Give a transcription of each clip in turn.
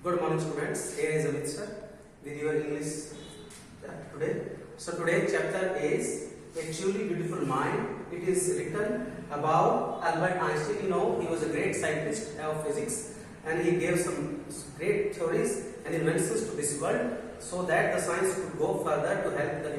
Good morning, students. Here is Amit sir with your English today. So today chapter is A Truly Beautiful Mind. It is written about Albert Einstein. You know, he was a great scientist of physics, and he gave some great theories and inventions to this world, so that the science could go further to help the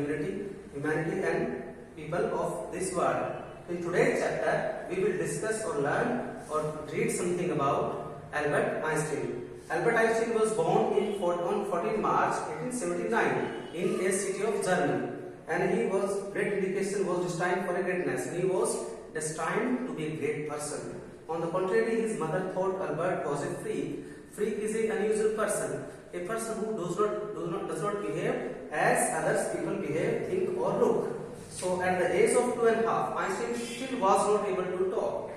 humanity and people of this world. In today's chapter, we will discuss or learn or read something about Albert Einstein. Albert Einstein was born on 14 March 1879 in a city of Germany, and great education was destined for a greatness. He was destined to be a great person. On the contrary, his mother thought Albert was a freak. Freak is an unusual person, a person who does not behave as others people behave, think or look. So at the age of 2.5, Einstein still was not able to talk.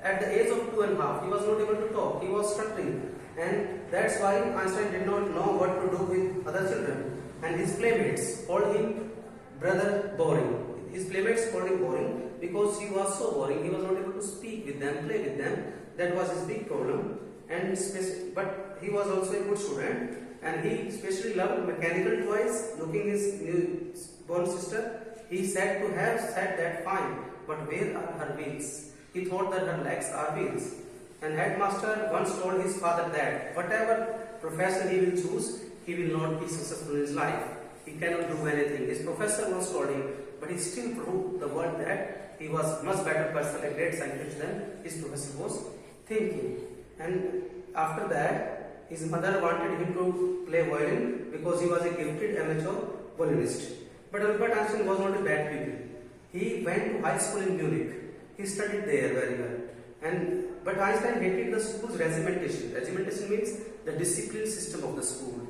At the age of 2.5, he was not able to talk. He was stuttering, and that's why Einstein did not know what to do with other children. And his playmates called him brother boring. His playmates called him boring because he was so boring. He was not able to speak with them, play with them. That was his big problem. But he was also a good student, and he especially loved mechanical toys. Looking his newborn sister, he said to have said that, fine, but where are her wheels? He thought that her legs are wheels. And headmaster once told his father that whatever profession he will choose, he will not be successful in his life. He cannot do anything. His professor once told him, but he still proved the world that he was a much better person, a great scientist than his professor was thinking. And after that, his mother wanted him to play violin because he was a gifted amateur violinist. But Albert Einstein was not a bad pupil. He went to high school in Munich. He studied there very well. But Einstein hated the school's regimentation. Regimentation means the discipline system of the school.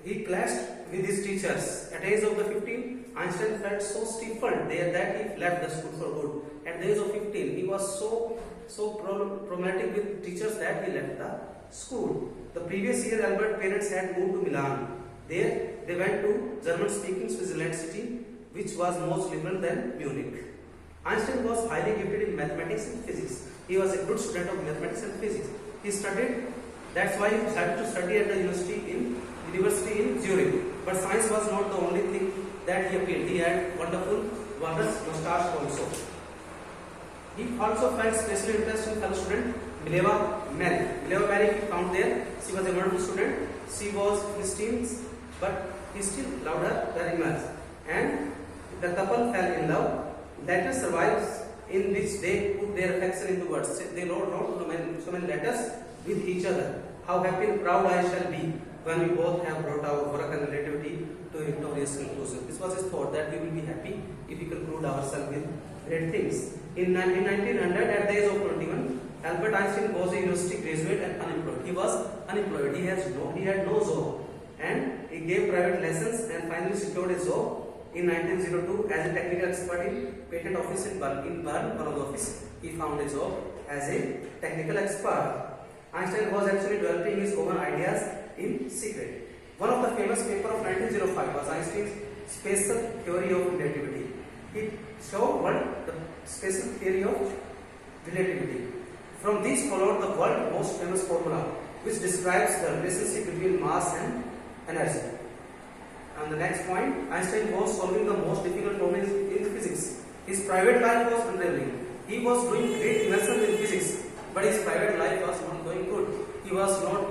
He clashed with his teachers. At the age of 15, Einstein felt so stifled there that he left the school for good. At the age of 15, he was so problematic with teachers that he left the school. The previous year, Albert's parents had moved to Milan. There, they went to German-speaking Switzerland city, which was more liberal than Munich. Einstein was highly gifted in mathematics and physics. He was a good student of mathematics and physics. He studied, that's why he decided to study at the university in Zurich. But science was not the only thing that he appealed. He had wonderful mustache also. He also felt special interest in fellow student Mileva Mary. Mileva Mary he found there. She was a wonderful student. She was in his teens, but he still loved her very much. And the couple fell in love. Letter survives in which they put their affection into words. They wrote so many letters with each other. How happy and proud I shall be when we both have brought our work and relativity to a victorious conclusion. This was his thought, that we will be happy if we conclude ourselves with great things. In 1900, at the age of 21, Albert Einstein was a university graduate and unemployed. He was unemployed. He had no job, and he gave private lessons and finally secured a job in 1902 as a technical expert in patent office in Bern, one of the office. He found a job as a technical expert. Einstein was actually developing his own ideas in secret. One of the famous papers of 1905 was Einstein's special theory of relativity. He showed the special theory of relativity. From this followed the world's most famous formula, which describes the relationship between mass and energy. And the next point, Einstein was solving the most difficult problems in physics. His private life was unraveling. He was doing great inventions in physics, but his private life was not going good. He was not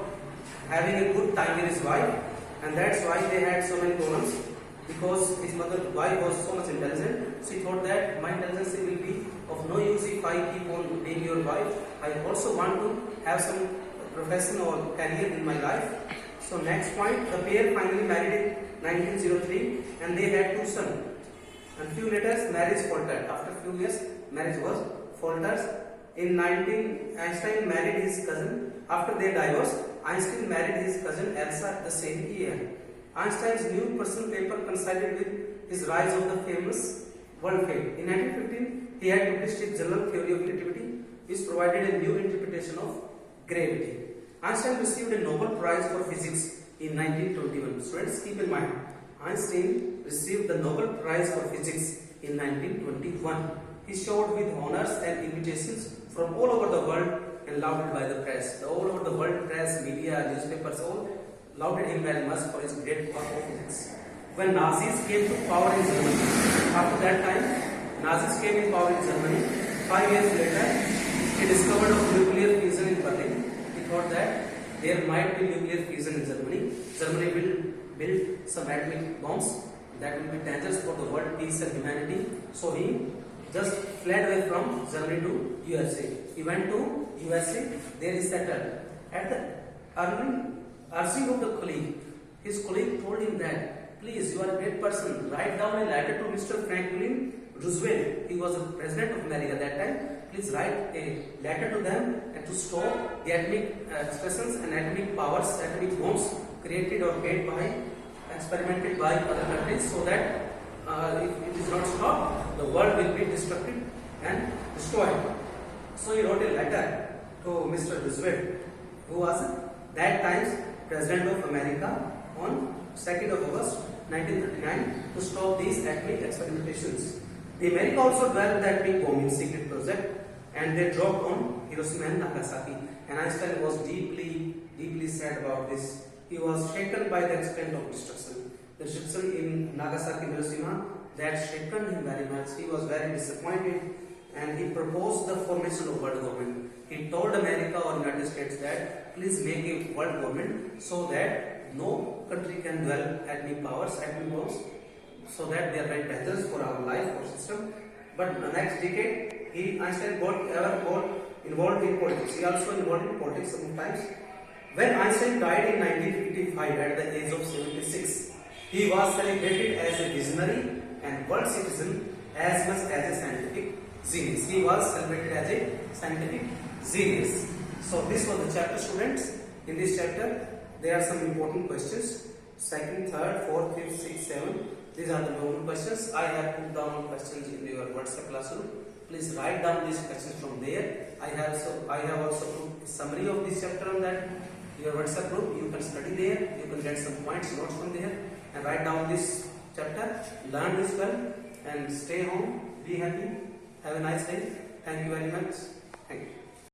having a good time with his wife, and that's why they had so many problems, because his wife was so much intelligent. She thought that my intelligence will be of no use if I keep on being your wife. I also want to have some profession or career in my life. So next point, the pair finally married in 1903, and they had 2 sons. And few later, marriage faltered. After few years, marriage was falters. Einstein married his cousin. After their divorce, Einstein married his cousin Elsa the same year. Einstein's new personal paper coincided with his rise of the famous world fame. In 1915, he had published his general theory of relativity, which provided a new interpretation of gravity. Einstein received a Nobel Prize for Physics in 1921. Students, keep in mind, Einstein received the Nobel Prize for Physics in 1921. He showed with honors and invitations from all over the world and lauded by the press. All over the world, press, media, newspapers, all lauded him very much for his great work of physics. When Nazis came to power in Germany, after that time, Nazis came in power in Germany. 5 years later, he discovered of nuclear fusion in Berlin. He thought that there might be nuclear fusion in Germany. Germany will build some atomic bombs that will be dangerous for the world peace and humanity. So he just fled away from Germany to USA. He went to USA. There he settled. At the urging of the colleague, his colleague told him that, please, you are a great person. Write down a letter to Mr. Franklin Roosevelt. He was the president of America at that time. Please write a letter to them and to stop the atomic expressions and atomic powers, atomic bombs created or made by, experimented by other countries, so that if it is not stopped, the world will be destructed and destroyed. So he wrote a letter to Mr. Roosevelt, who was that time's President of America, on 2nd of August 1939 to stop these atomic experimentations. The America also developed the atomic bomb in secret project, and they dropped on Hiroshima and Nagasaki. And Einstein was deeply sad about this. He was shaken by the extent of destruction. The destruction in Nagasaki and Hiroshima that shaken him very much. He was very disappointed, and he proposed the formation of world government. He told America or United States that please make a world government so that no country can develop atomic powers, atomic bombs, so that they are very dangerous for our life or system. But the next decade, Einstein got involved in politics. He also involved in politics sometimes. When Einstein died in 1955 at the age of 76, he was celebrated as a visionary and world citizen as much as a scientific genius. He was celebrated as a scientific genius. So this was the chapter, students. In this chapter, there are some important questions. 2nd, 3rd, 4th, 5th, 6th, 7th. These are the normal questions. I have put down questions in your WhatsApp classroom. Please write down these questions from there. I have also put a summary of this chapter on that your WhatsApp group. You can study there. You can get some points, notes from there, and write down this chapter. Learn this well and stay home. Be happy. Have a nice day. Thank you very much. Thank you.